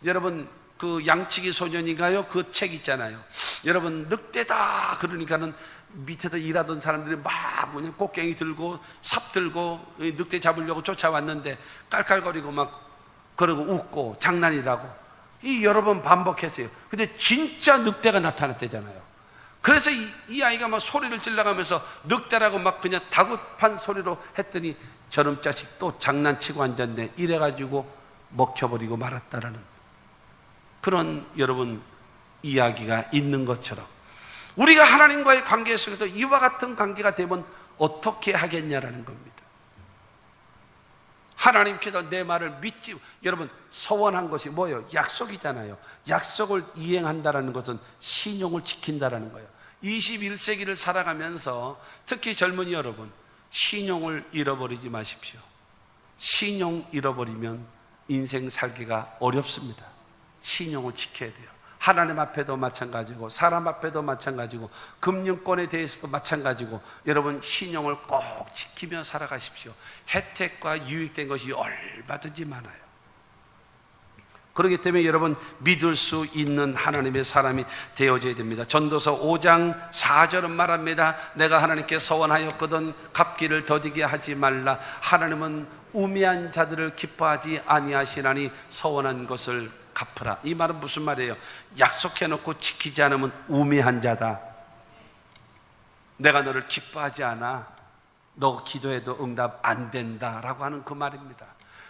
여러분 그 양치기 소년인가요? 그 책 있잖아요. 여러분 늑대다 그러니까는 밑에서 일하던 사람들이 막 그냥 꽃갱이 들고 삽 들고 늑대 잡으려고 쫓아왔는데 깔깔거리고 막 그러고 웃고 장난이라고 이 여러 번 반복했어요. 근데 진짜 늑대가 나타났대잖아요. 그래서 이 아이가 막 소리를 질러가면서 늑대라고 막 그냥 다급한 소리로 했더니 저놈 자식 또 장난치고 앉았네, 이래가지고 먹혀버리고 말았다라는 그런 여러분 이야기가 있는 것처럼 우리가 하나님과의 관계 속에서 이와 같은 관계가 되면 어떻게 하겠냐라는 겁니다. 하나님께서 내 말을 믿지, 여러분 서원한 것이 뭐예요? 약속이잖아요. 약속을 이행한다는 것은 신용을 지킨다는 거예요. 21세기를 살아가면서 특히 젊은이 여러분, 신용을 잃어버리지 마십시오. 신용 잃어버리면 인생 살기가 어렵습니다. 신용을 지켜야 돼요. 하나님 앞에도 마찬가지고 사람 앞에도 마찬가지고 금융권에 대해서도 마찬가지고 여러분 신용을 꼭 지키며 살아가십시오. 혜택과 유익된 것이 얼마든지 많아요. 그렇기 때문에 여러분 믿을 수 있는 하나님의 사람이 되어져야 됩니다. 전도서 5장 4절은 말합니다. 내가 하나님께 서원하였거든 갚기를 더디게 하지 말라. 하나님은 우매한 자들을 기뻐하지 아니하시나니 서원한 것을 갚으라. 이 말은 무슨 말이에요? 약속해놓고 지키지 않으면 우매한 자다. 내가 너를 기뻐하지 않아. 너 기도해도 응답 안 된다라고 하는 그 말입니다.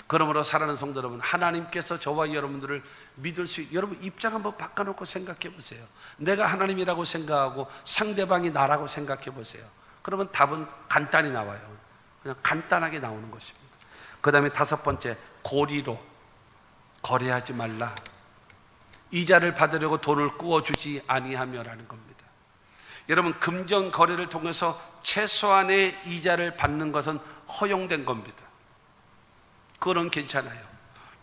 그러므로 사랑하는 성도 여러분, 하나님께서 저와 여러분들을 믿을 수 여러분 입장 한번 바꿔놓고 생각해 보세요. 내가 하나님이라고 생각하고 상대방이 나라고 생각해 보세요. 그러면 답은 간단히 나와요. 그냥 간단하게 나오는 것입니다. 그 다음에 다섯 번째, 고리로 거래하지 말라. 이자를 받으려고 돈을 꾸어주지 아니하며라는 겁니다. 여러분 금전 거래를 통해서 최소한의 이자를 받는 것은 허용된 겁니다. 그거는 괜찮아요.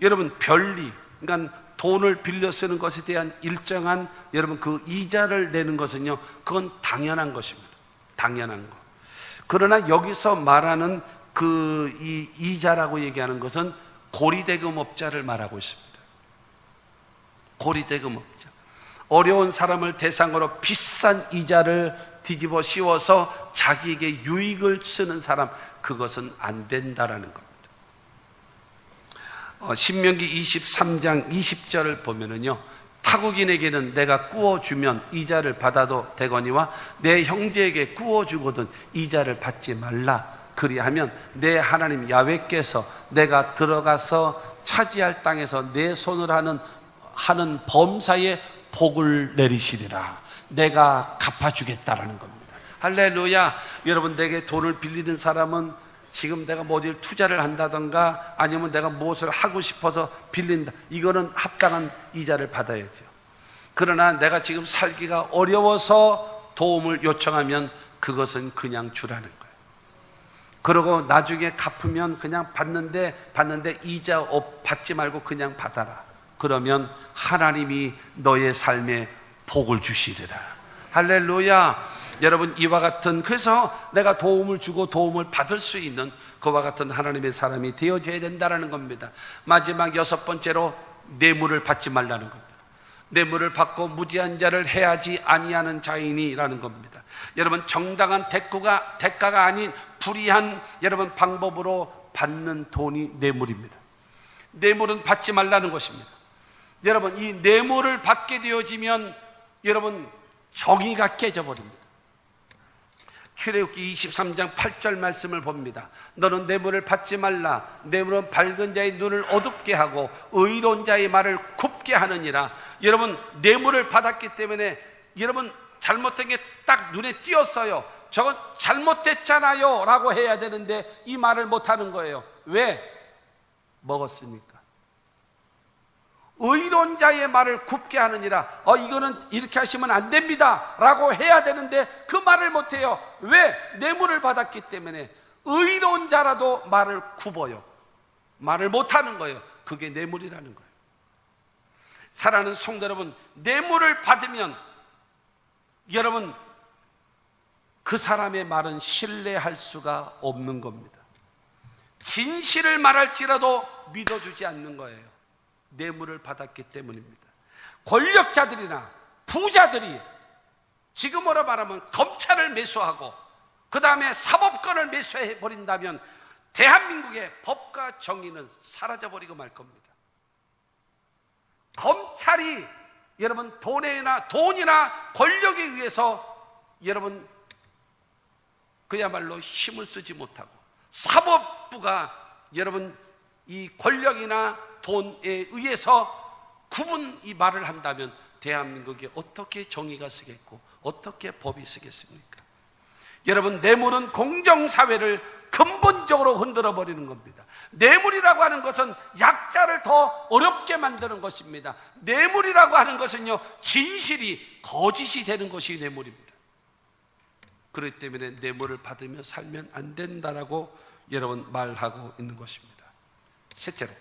여러분 별리, 그러니까 돈을 빌려 쓰는 것에 대한 일정한 여러분 그 이자를 내는 것은요, 그건 당연한 것입니다. 당연한 거. 그러나 여기서 말하는 그 이자라고 얘기하는 것은 고리대금업자를 말하고 있습니다. 고리대금업자, 어려운 사람을 대상으로 비싼 이자를 뒤집어 씌워서 자기에게 유익을 쓰는 사람, 그것은 안 된다라는 겁니다. 신명기 23장 20절을 보면은요, 타국인에게는 내가 꾸어주면 이자를 받아도 되거니와 내 형제에게 꾸어주거든 이자를 받지 말라. 그리하면 내 하나님 야훼께서 내가 들어가서 차지할 땅에서 내 손을 하는 범사에 복을 내리시리라. 내가 갚아주겠다라는 겁니다. 할렐루야. 여러분, 내게 돈을 빌리는 사람은 지금 내가 뭐 어딜 투자를 한다던가 아니면 내가 무엇을 하고 싶어서 빌린다, 이거는 합당한 이자를 받아야죠. 그러나 내가 지금 살기가 어려워서 도움을 요청하면 그것은 그냥 주라는 거예요. 그러고 나중에 갚으면 그냥 받는데 이자 받지 말고 그냥 받아라. 그러면 하나님이 너의 삶에 복을 주시리라. 할렐루야. 여러분, 이와 같은, 그래서 내가 도움을 주고 도움을 받을 수 있는 그와 같은 하나님의 사람이 되어져야 된다는 겁니다. 마지막 6번째로 뇌물을 받지 말라는 겁니다. 뇌물을 받고 무지한 자를 해하지 아니하는 자이니라는 겁니다. 여러분, 정당한 대가가 아닌 불의한 여러분 방법으로 받는 돈이 뇌물입니다. 뇌물은 받지 말라는 것입니다. 여러분, 이 뇌물을 받게 되어지면 여러분 정의가 깨져버립니다. 출애굽기 23장 8절 말씀을 봅니다. 너는 뇌물을 받지 말라. 뇌물은 밝은 자의 눈을 어둡게 하고 의로운 자의 말을 굽게 하느니라. 여러분, 뇌물을 받았기 때문에 여러분 잘못된 게 딱 눈에 띄었어요. 저건 잘못됐잖아요 라고 해야 되는데 이 말을 못하는 거예요. 왜? 먹었으니까. 의로운 자의 말을 굽게 하느니라. 이거는 이렇게 하시면 안 됩니다 라고 해야 되는데 그 말을 못해요. 왜? 뇌물을 받았기 때문에. 의로운 자라도 말을 굽어요. 말을 못하는 거예요. 그게 뇌물이라는 거예요. 사랑하는 성도 여러분, 뇌물을 받으면 여러분 그 사람의 말은 신뢰할 수가 없는 겁니다. 진실을 말할지라도 믿어주지 않는 거예요. 뇌물을 받았기 때문입니다. 권력자들이나 부자들이 지금으로 말하면 검찰을 매수하고 그 다음에 사법권을 매수해 버린다면 대한민국의 법과 정의는 사라져버리고 말 겁니다. 검찰이 여러분 돈이나 권력에 의해서 여러분 그야말로 힘을 쓰지 못하고 사법부가 여러분 이 권력이나 돈에 의해서 이 말을 한다면 대한민국에 어떻게 정의가 쓰겠고 어떻게 법이 쓰겠습니까? 여러분, 뇌물은 공정사회를 근본적으로 흔들어 버리는 겁니다. 뇌물이라고 하는 것은 약자를 더 어렵게 만드는 것입니다. 뇌물이라고 하는 것은요, 진실이 거짓이 되는 것이 뇌물입니다. 그렇기 때문에 뇌물을 받으며 살면 안 된다라고 여러분 말하고 있는 것입니다. 셋째로,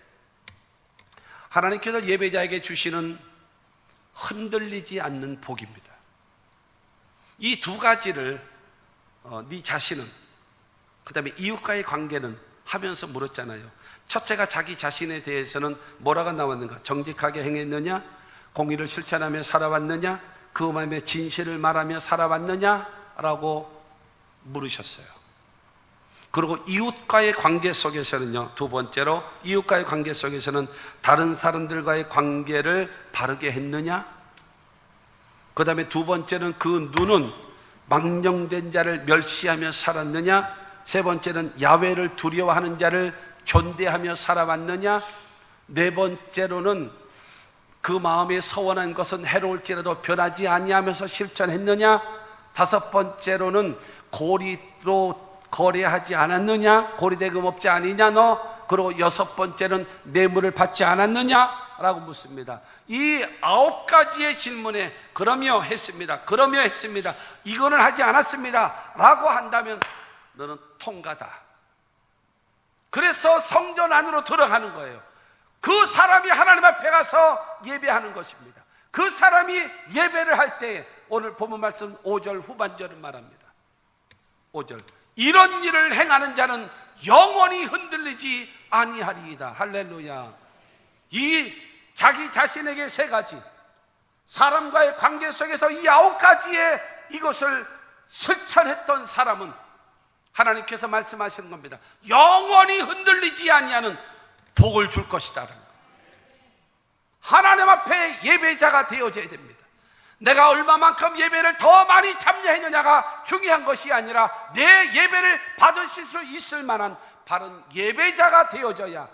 하나님께서 예배자에게 주시는 흔들리지 않는 복입니다. 이 두 가지를 네 자신은, 그 다음에 이웃과의 관계는 하면서 물었잖아요. 첫째가 자기 자신에 대해서는 뭐라고 나왔는가? 정직하게 행했느냐? 공의를 실천하며 살아왔느냐? 그 마음에 진실을 말하며 살아왔느냐? 라고 물으셨어요. 그리고 이웃과의 관계 속에서는요, 두 번째로 이웃과의 관계 속에서는 다른 사람들과의 관계를 바르게 했느냐? 그 다음에 두 번째는 그 눈은 망령된 자를 멸시하며 살았느냐? 세 번째는 야훼를 두려워하는 자를 존대하며 살아왔느냐? 네 번째로는 그 마음에 서원한 것은 해로울지라도 변하지 아니하면서 실천했느냐? 다섯 번째로는 고리로 거래하지 않았느냐? 고리대금 업자 아니냐 너? 그리고 여섯 번째는 뇌물을 받지 않았느냐? 라고 묻습니다. 이 9가지의 질문에 그러며 했습니다. 이거는 하지 않았습니다 라고 한다면 너는 통과다. 그래서 성전 안으로 들어가는 거예요. 그 사람이 하나님 앞에 가서 예배하는 것입니다. 그 사람이 예배를 할 때 오늘 본문 말씀 5절 후반절은 말합니다. 5절, 이런 일을 행하는 자는 영원히 흔들리지 아니하리이다. 할렐루야. 이 자기 자신에게 세 가지, 사람과의 관계 속에서 이 9가지의 이것을 실천했던 사람은 하나님께서 말씀하시는 겁니다. 영원히 흔들리지 아니하는 복을 줄 것이다. 하나님 앞에 예배자가 되어져야 됩니다. 내가 얼마만큼 예배를 더 많이 참여했느냐가 중요한 것이 아니라 내 예배를 받으실 수 있을 만한 바른 예배자가 되어져야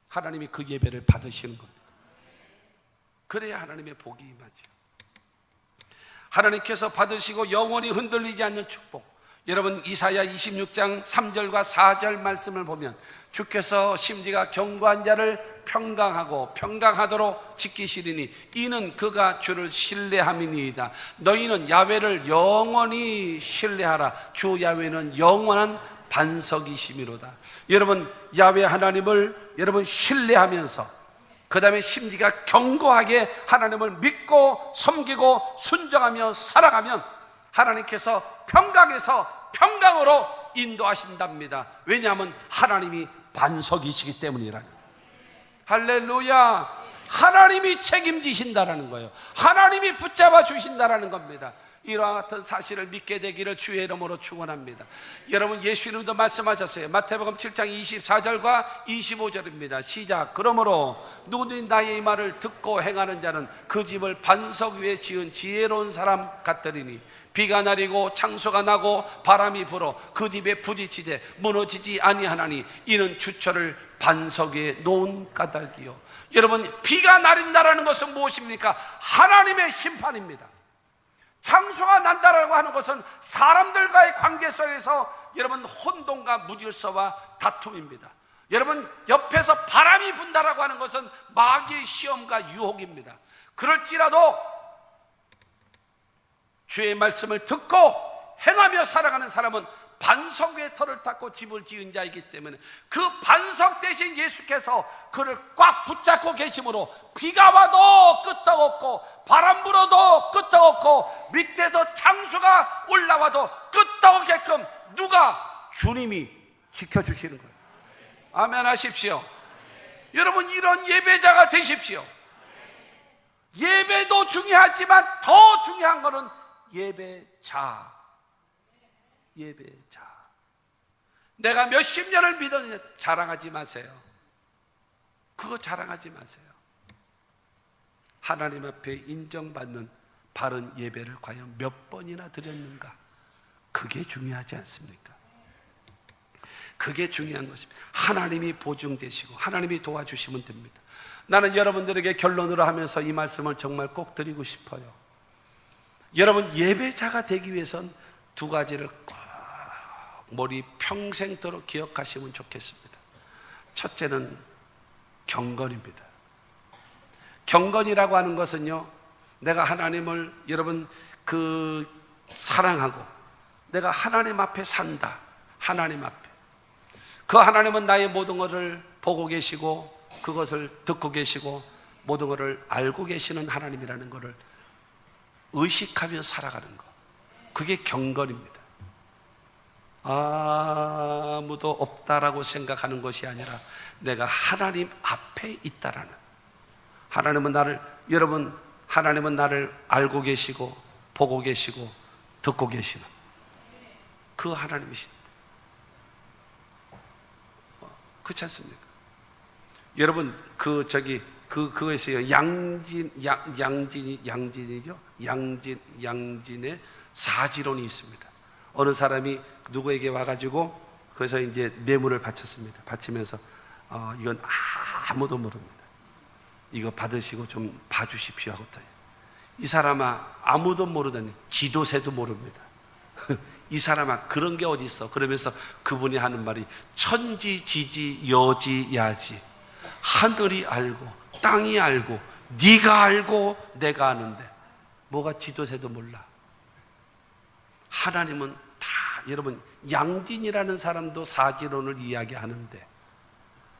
하나님이 그 예배를 받으시는 겁니다. 그래야 하나님의 복이 임하죠. 하나님께서 받으시고 영원히 흔들리지 않는 축복, 여러분 이사야 26장 3절과 4절 말씀을 보면 주께서 심지가 견고한 자를 평강하고 평강하도록 지키시리니 이는 그가 주를 신뢰함이니이다. 너희는 야훼를 영원히 신뢰하라. 주 야훼는 영원한 반석이시미로다. 여러분 야훼 하나님을 여러분 신뢰하면서 그 다음에 심지가 견고하게 하나님을 믿고 섬기고 순종하며 살아가면 하나님께서 평강에서 평강으로 인도하신답니다. 왜냐하면 하나님이 반석이시기 때문이라는 거예요. 할렐루야. 하나님이 책임지신다라는 거예요. 하나님이 붙잡아 주신다라는 겁니다. 이와 같은 사실을 믿게 되기를 주의 이름으로 축원합니다. 여러분 예수님도 말씀하셨어요. 마태복음 7장 24절과 25절입니다. 시작. 그러므로 누구든지 나의 이 말을 듣고 행하는 자는 그 집을 반석 위에 지은 지혜로운 사람 같으리니 비가 내리고 창수가 나고 바람이 불어 그 집에 부딪히되 무너지지 아니하나니 이는 주철을 반석 위에 놓은 까닭이요. 여러분 비가 내린다라는 것은 무엇입니까? 하나님의 심판입니다. 창수가 난다라고 하는 것은 사람들과의 관계 속에서 여러분 혼돈과 무질서와 다툼입니다. 여러분 옆에서 바람이 분다라고 하는 것은 마귀의 시험과 유혹입니다. 그럴지라도 주의 말씀을 듣고 행하며 살아가는 사람은 반석 위에 터를 닦고 집을 지은 자이기 때문에 그 반석 대신 예수께서 그를 꽉 붙잡고 계심으로 비가 와도 끄떡없고 바람 불어도 끄떡없고 밑에서 창수가 올라와도 끄떡없게끔 누가? 주님이 지켜주시는 거예요. 아멘 하십시오. 여러분 이런 예배자가 되십시오. 예배도 중요하지만 더 중요한 것은 예배자. 예배자. 내가 몇십 년을 믿었느냐 자랑하지 마세요. 그거 자랑하지 마세요. 하나님 앞에 인정받는 바른 예배를 과연 몇 번이나 드렸는가? 그게 중요하지 않습니까? 그게 중요한 것입니다. 하나님이 보증되시고 하나님이 도와주시면 됩니다. 나는 여러분들에게 결론으로 하면서 이 말씀을 정말 꼭 드리고 싶어요. 여러분 예배자가 되기 위해선 두 가지를 꼭 머리 평생도록 기억하시면 좋겠습니다. 첫째는 경건입니다. 경건이라고 하는 것은요, 내가 하나님을 여러분 사랑하고 내가 하나님 앞에 산다. 하나님 앞에 그 하나님은 나의 모든 것을 보고 계시고 그것을 듣고 계시고 모든 것을 알고 계시는 하나님이라는 것을 의식하며 살아가는 것, 그게 경건입니다. 아무도 없다라고 생각하는 것이 아니라 내가 하나님 앞에 있다라는, 하나님은 나를 알고 계시고 보고 계시고 듣고 계시는 그 하나님이십니다. 그렇지 않습니까? 여러분 그거에서요 양진의 사지론이 있습니다. 어느 사람이 누구에게 와가지고 그래서 이제 뇌물을 바쳤습니다. 바치면서 이건 아무도 모릅니다. 이거 받으시고 좀 봐주십시오 하고 이 사람아 아무도 모르다니 지도새도 모릅니다. 이 사람아 그런 게 어디 있어? 그러면서 그분이 하는 말이 천지 지지 여지 야지, 하늘이 알고 땅이 알고 네가 알고 내가 아는데 뭐가 지도새도 몰라. 하나님은 다, 여러분 양진이라는 사람도 사지론을 이야기하는데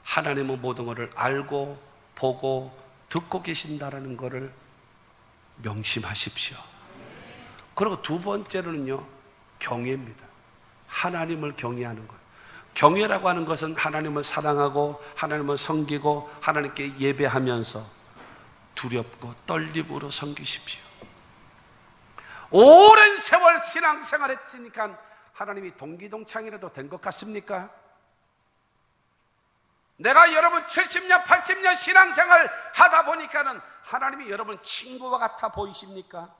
하나님은 모든 것을 알고 보고 듣고 계신다라는 것을 명심하십시오. 그리고 두 번째로는요, 경외입니다. 하나님을 경외하는 것. 경외라고 하는 것은 하나님을 사랑하고 하나님을 섬기고 하나님께 예배하면서 두렵고 떨림으로 섬기십시오. 오랜 세월 신앙생활 했으니까 하나님이 동기동창이라도 된 것 같습니까? 내가 여러분 70년 80년 신앙생활 하다 보니까는 하나님이 여러분 친구와 같아 보이십니까?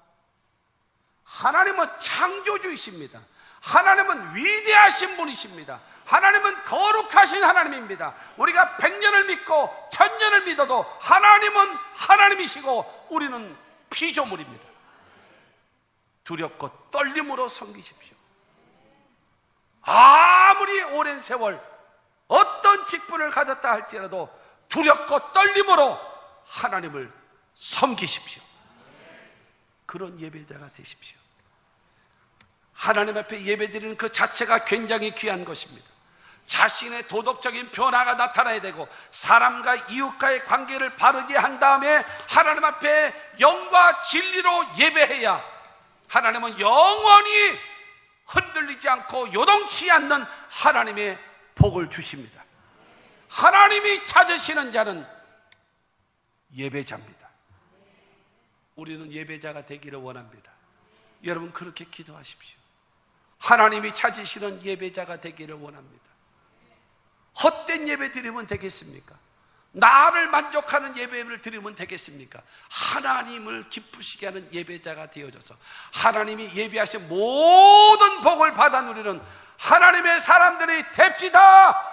하나님은 창조주이십니다. 하나님은 위대하신 분이십니다. 하나님은 거룩하신 하나님입니다. 우리가 100년을 믿고 1000년을 믿어도 하나님은 하나님이시고 우리는 피조물입니다. 두렵고 떨림으로 섬기십시오. 아무리 오랜 세월 어떤 직분을 가졌다 할지라도 두렵고 떨림으로 하나님을 섬기십시오. 그런 예배자가 되십시오. 하나님 앞에 예배드리는 그 자체가 굉장히 귀한 것입니다. 자신의 도덕적인 변화가 나타나야 되고 사람과 이웃과의 관계를 바르게 한 다음에 하나님 앞에 영과 진리로 예배해야 하나님은 영원히 흔들리지 않고 요동치 않는 하나님의 복을 주십니다. 하나님이 찾으시는 자는 예배자입니다. 우리는 예배자가 되기를 원합니다. 여러분 그렇게 기도하십시오. 하나님이 찾으시는 예배자가 되기를 원합니다. 헛된 예배 드리면 되겠습니까? 나를 만족하는 예배를 드리면 되겠습니까? 하나님을 기쁘시게 하는 예배자가 되어져서 하나님이 예배하신 모든 복을 받아 누리는 하나님의 사람들이 됩시다.